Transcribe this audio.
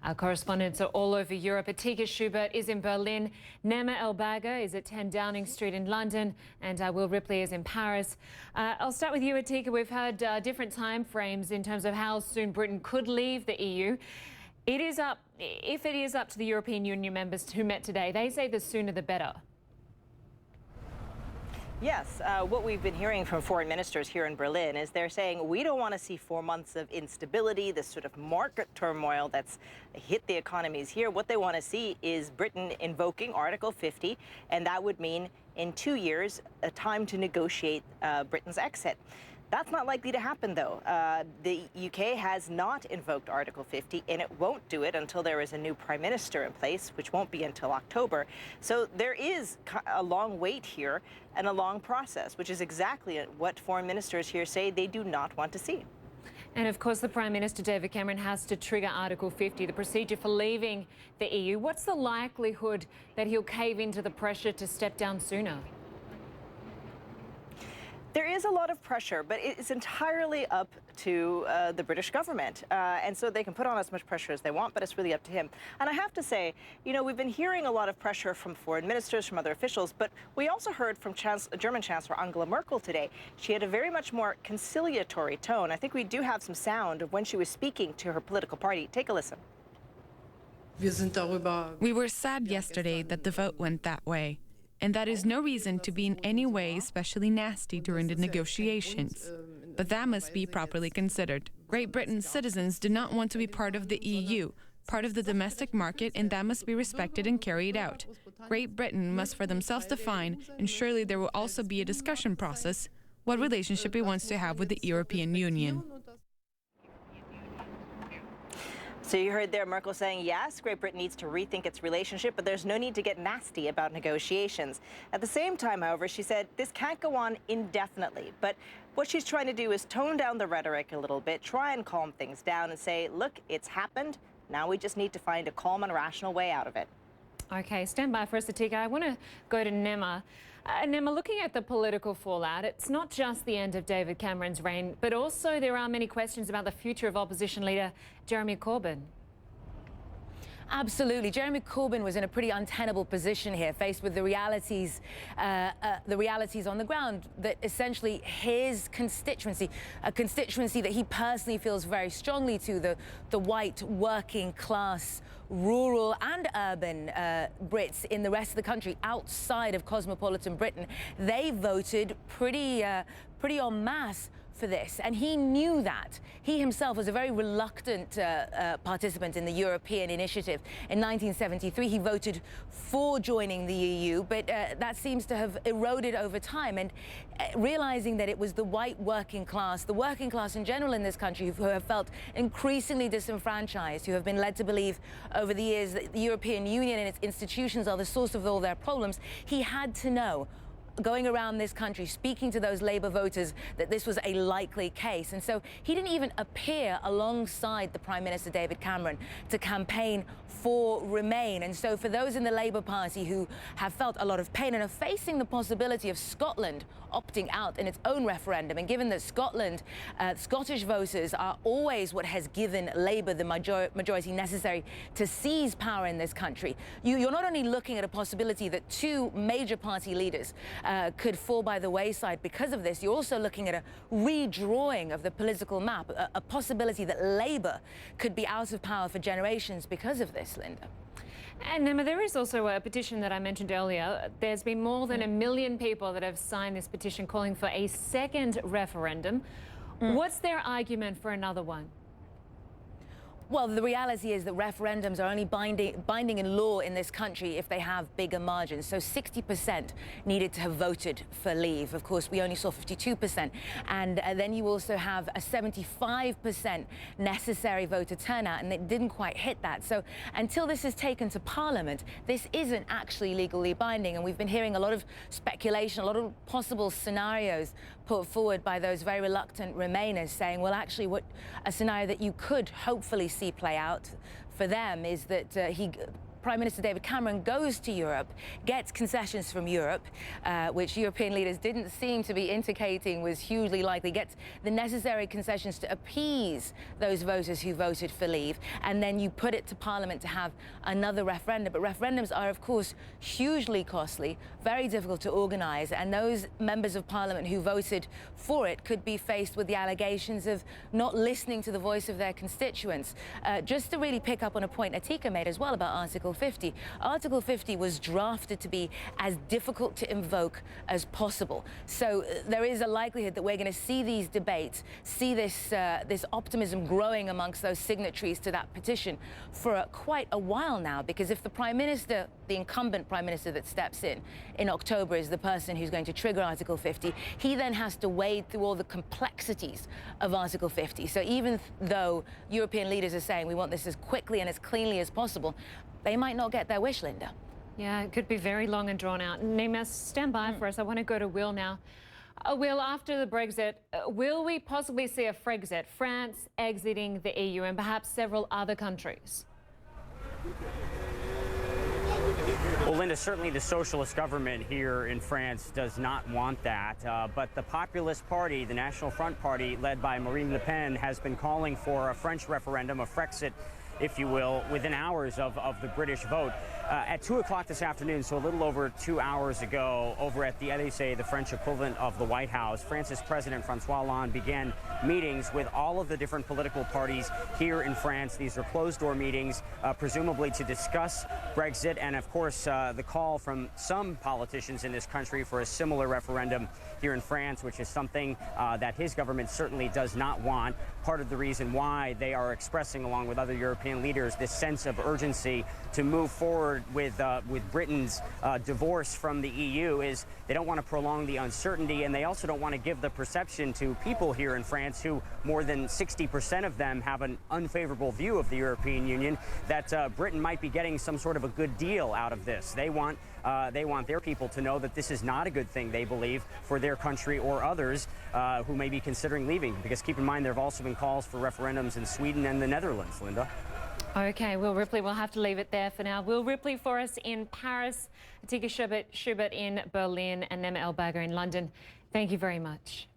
Our correspondents are all over Europe. Atika Shubert is in Berlin. Nima Elbagir is at 10 Downing Street in London. And Will Ripley is in Paris. I'll start with you, Atika. We've heard different time frames in terms of how soon Britain could leave the EU. If it is up to the European Union members who met today, they say the sooner the better. Yes, what we've been hearing from foreign ministers here in Berlin is they're saying we don't want to see 4 months of instability, this sort of market turmoil that's hit the economies here. What they want to see is Britain invoking Article 50, and that would mean in 2 years, a time to negotiate Britain's exit. That's not likely to happen, though. The UK has not invoked Article 50, and it won't do it until there is a new Prime Minister in place, which won't be until October. So there is a long wait here and a long process, which is exactly what foreign ministers here say they do not want to see. And of course, the Prime Minister, David Cameron, has to trigger Article 50, the procedure for leaving the EU. What's the likelihood that he'll cave into the pressure to step down sooner? There is a lot of pressure, but it's entirely up to the British government. And so they can put on as much pressure as they want, but it's really up to him. And I have to say, you know, we've been hearing a lot of pressure from foreign ministers, from other officials, but we also heard from German Chancellor Angela Merkel today. She had a very much more conciliatory tone. I think we do have some sound of when she was speaking to her political party. Take a listen. We were sad yesterday that the vote went that way. And that is no reason to be in any way especially nasty during the negotiations. But that must be properly considered. Great Britain's citizens do not want to be part of the EU, part of the domestic market, and that must be respected and carried out. Great Britain must for themselves define, and surely there will also be a discussion process, what relationship it wants to have with the European Union. So you heard there Merkel saying, yes, Great Britain needs to rethink its relationship, but there's no need to get nasty about negotiations. At the same time, however, she said this can't go on indefinitely. But what she's trying to do is tone down the rhetoric a little bit, try and calm things down and say, look, it's happened. Now we just need to find a calm and rational way out of it. OK, stand by for us, Atika. I want to go to Nima. Nima, looking at the political fallout, it's not just the end of David Cameron's reign, but also there are many questions about the future of opposition leader Jeremy Corbyn. Absolutely. Jeremy Corbyn was in a pretty untenable position here, faced with the realities on the ground that essentially his constituency, a constituency that he personally feels very strongly to, the white working class, rural and urban Brits in the rest of the country outside of cosmopolitan Britain, they voted pretty en masse for this, and he knew that. He himself was a very reluctant participant in the European initiative. In 1973, he voted for joining the EU, but that seems to have eroded over time. And realizing that it was the white working class in general in this country, who have felt increasingly disenfranchised, who have been led to believe over the years that the European Union and its institutions are the source of all their problems, he had to know, going around this country, speaking to those Labour voters, that this was a likely case. And so he didn't even appear alongside the Prime Minister, David Cameron, to campaign for Remain. And so for those in the Labour Party who have felt a lot of pain and are facing the possibility of Scotland opting out in its own referendum, and given that Scottish voters are always what has given Labour the majority necessary to seize power in this country, you're not only looking at a possibility that 2 major party leaders could fall by the wayside because of this, you're also looking at a redrawing of the political map, a possibility that Labour could be out of power for generations because of this, Lynda. And Nima, there is also a petition that I mentioned earlier. There's been more than 1 million people that have signed this petition calling for a second referendum. What's their argument for another one? Well, the reality is that referendums are only binding in law in this country if they have bigger margins. So 60% needed to have voted for leave. Of course, we only saw 52%. And then you also have a 75% necessary voter turnout, and it didn't quite hit that. So until this is taken to Parliament, this isn't actually legally binding. And we've been hearing a lot of speculation, a lot of possible scenarios put forward by those very reluctant Remainers, saying, well, actually, what a scenario that you could hopefully see play out for them is that Prime Minister David Cameron goes to Europe, gets concessions from Europe, which European leaders didn't seem to be indicating was hugely likely, gets the necessary concessions to appease those voters who voted for leave, and then you put it to Parliament to have another referendum. But referendums are, of course, hugely costly, very difficult to organise, and those members of Parliament who voted for it could be faced with the allegations of not listening to the voice of their constituents. Just to really pick up on a point Atika made as well about Article 50. Article 50 was drafted to be as difficult to invoke as possible. So there is a likelihood that we're going to see these debates, see this optimism growing amongst those signatories to that petition for quite a while now, because if the Prime Minister, the incumbent Prime Minister that steps in October is the person who's going to trigger Article 50, he then has to wade through all the complexities of Article 50. So even though European leaders are saying we want this as quickly and as cleanly as possible, they might not get their wish, Linda. Yeah, it could be very long and drawn out. Nima, stand by for us. I want to go to Will now. Will, after the Brexit, will we possibly see a Frexit, France exiting the EU and perhaps several other countries? Well, Linda, certainly the socialist government here in France does not want that. But the Populist Party, the National Front Party, led by Marine Le Pen, has been calling for a French referendum, a Frexit, if you will, within hours of the British vote. At 2 o'clock this afternoon, so a little over 2 hours ago, over at the Élysée, the French equivalent of the White House, France's President François Hollande began meetings with all of the different political parties here in France. These are closed-door meetings, presumably to discuss Brexit, and of course the call from some politicians in this country for a similar referendum here in France, which is something that his government certainly does not want. Part of the reason why they are expressing, along with other European leaders, this sense of urgency to move forward with Britain's divorce from the EU is they don't want to prolong the uncertainty, and they also don't want to give the perception to people here in France, who more than 60% of them have an unfavorable view of the European Union, that Britain might be getting some sort of a good deal out of this. They want their people to know that this is not a good thing, they believe, for their country or others who may be considering leaving. Because keep in mind, there have also been calls for referendums in Sweden and the Netherlands, Linda. Okay, Will Ripley, we'll have to leave it there for now. Will Ripley for us in Paris, Atika Shubert in Berlin, and Nima Elbagir in London. Thank you very much.